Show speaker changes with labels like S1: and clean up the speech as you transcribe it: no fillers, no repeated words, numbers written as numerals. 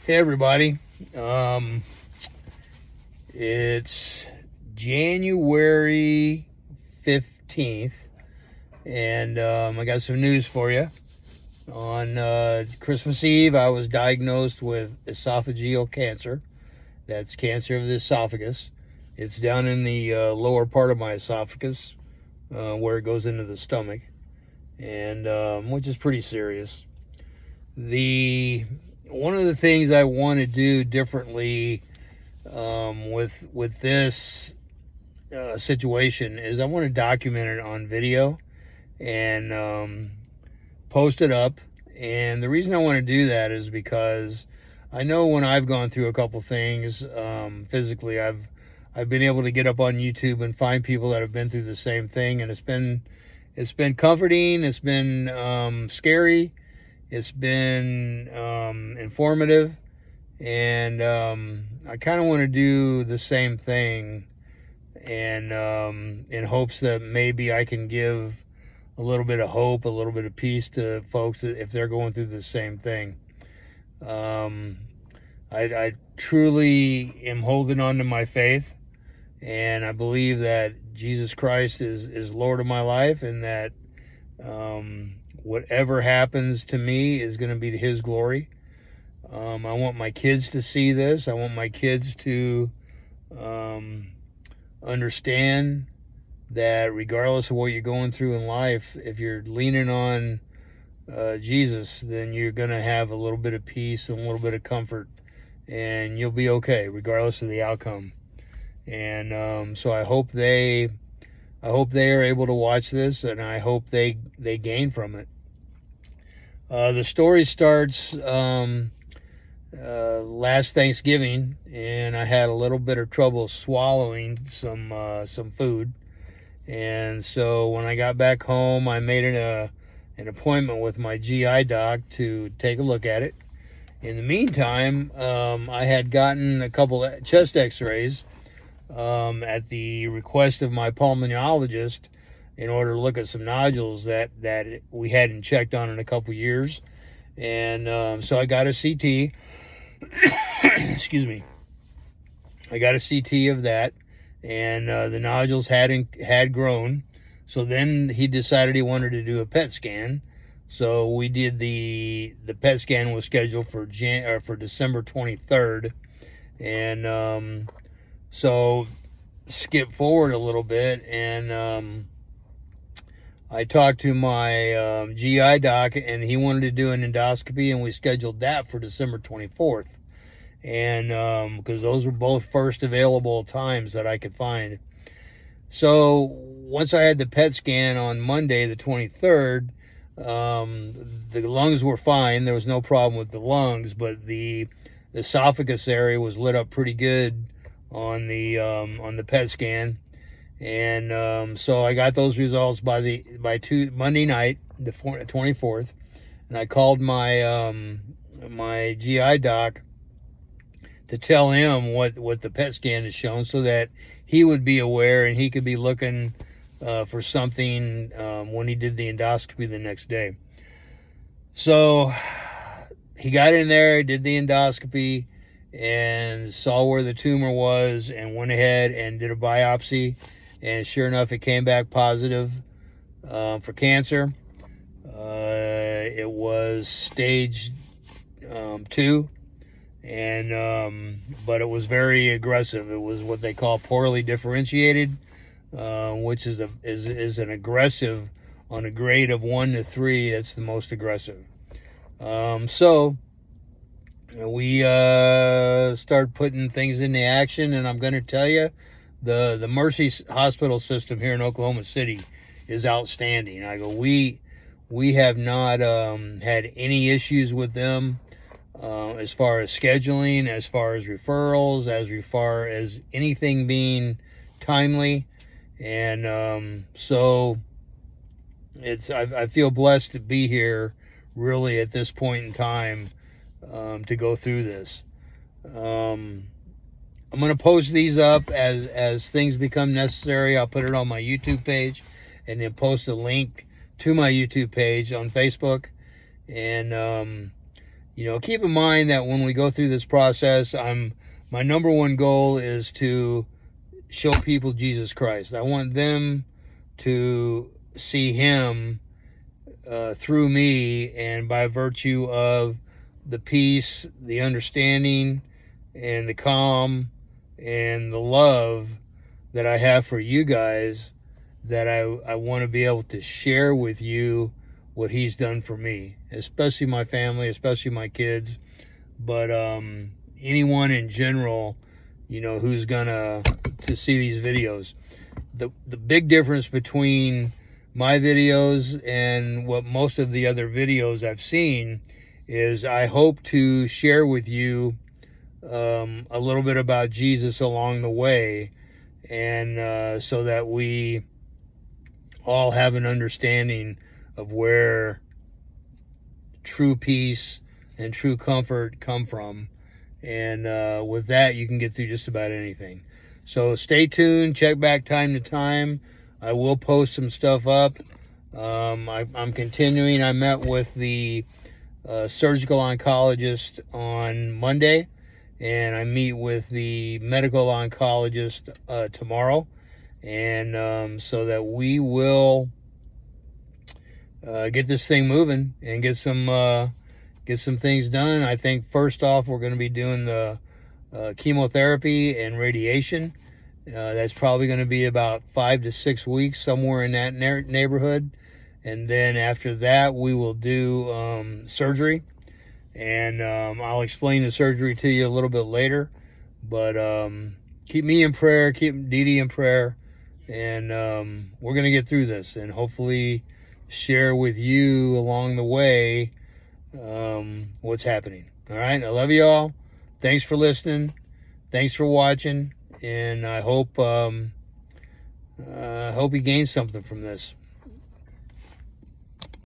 S1: Hey everybody, it's January 15th, and I got some news for you. On Christmas Eve, I was diagnosed with esophageal cancer. That's cancer of the esophagus. It's down in the lower part of my esophagus, where it goes into the stomach, and which is pretty serious. One of the things I want to do differently with this situation is I want to document it on video and post it up. And the reason I want to do that is because I know when I've gone through a couple things physically, I've been able to get up on YouTube and find people that have been through the same thing, and it's been comforting. It's been scary. It's been informative, and I kind of want to do the same thing, and in hopes that maybe I can give a little bit of hope, a little bit of peace to folks if they're going through the same thing. I truly am holding on to my faith, and I believe that Jesus Christ is Lord of my life, and that whatever happens to me is going to be to His glory. I want my kids to see this. I want my kids to understand that regardless of what you're going through in life, if you're leaning on Jesus, then you're going to have a little bit of peace and a little bit of comfort, and you'll be okay regardless of the outcome. And so I hope they are able to watch this, and I hope they gain from it. The story starts last Thanksgiving, and I had a little bit of trouble swallowing some food, and so when I got back home, I made an appointment with my GI doc to take a look at it. In the meantime, I had gotten a couple of chest X-rays at the request of my pulmonologist, in order to look at some nodules that we hadn't checked on in a couple years. And so I got a CT. Excuse me. I got a CT of that, and the nodules had grown. So then he decided he wanted to do a PET scan. So we did the PET scan was scheduled for December 23rd, and so skip forward a little bit, and I talked to my GI doc, and he wanted to do an endoscopy, and we scheduled that for December 24th. And because those were both first available times that I could find. So once I had the PET scan on Monday, the 23rd, the lungs were fine. There was no problem with the lungs, but the esophagus area was lit up pretty good on the PET scan. And so I got those results by Monday night, the 24th, and I called my GI doc to tell him what the PET scan has shown, so that he would be aware and he could be looking for something when he did the endoscopy the next day. So he got in there, did the endoscopy, and saw where the tumor was, and went ahead and did a biopsy. And sure enough, it came back positive for cancer. It was stage 2, and but it was very aggressive. It was what they call poorly differentiated, which is an aggressive on a grade of 1 to 3. That's the most aggressive. So we start putting things into action, and I'm going to tell you, the Mercy Hospital system here in Oklahoma City is outstanding. We have not had any issues with them as far as scheduling, as far as referrals, as far as anything being timely. And so I feel blessed to be here, really, at this point in time, to go through this. I'm going to post these up as things become necessary. I'll put it on my YouTube page, and then post a link to my YouTube page on Facebook. And keep in mind that when we go through this process, my number one goal is to show people Jesus Christ. I want them to see him through me, and by virtue of the peace, the understanding, and the calm, and the love that I have for you guys, that I want to be able to share with you what he's done for me, especially my family, especially my kids, but anyone in general, who's gonna to see these videos. The big difference between my videos and what most of the other videos I've seen is I hope to share with you a little bit about Jesus along the way, and so that we all have an understanding of where true peace and true comfort come from. And with that, you can get through just about anything. So stay tuned, check back time to time. I will post some stuff up. I'm continuing. I met with the surgical oncologist on Monday, and I meet with the medical oncologist tomorrow. And so that we will get this thing moving and get some things done. I think first off, we're going to be doing the chemotherapy and radiation. That's probably going to be about 5 to 6 weeks, somewhere in that neighborhood. And then after that, we will do surgery. And I'll explain the surgery to you a little bit later. But keep me in prayer, keep Dee Dee in prayer. And we're going to get through this and hopefully share with you along the way what's happening. All right, I love you all. Thanks for listening. Thanks for watching, and I hope you gain something from this.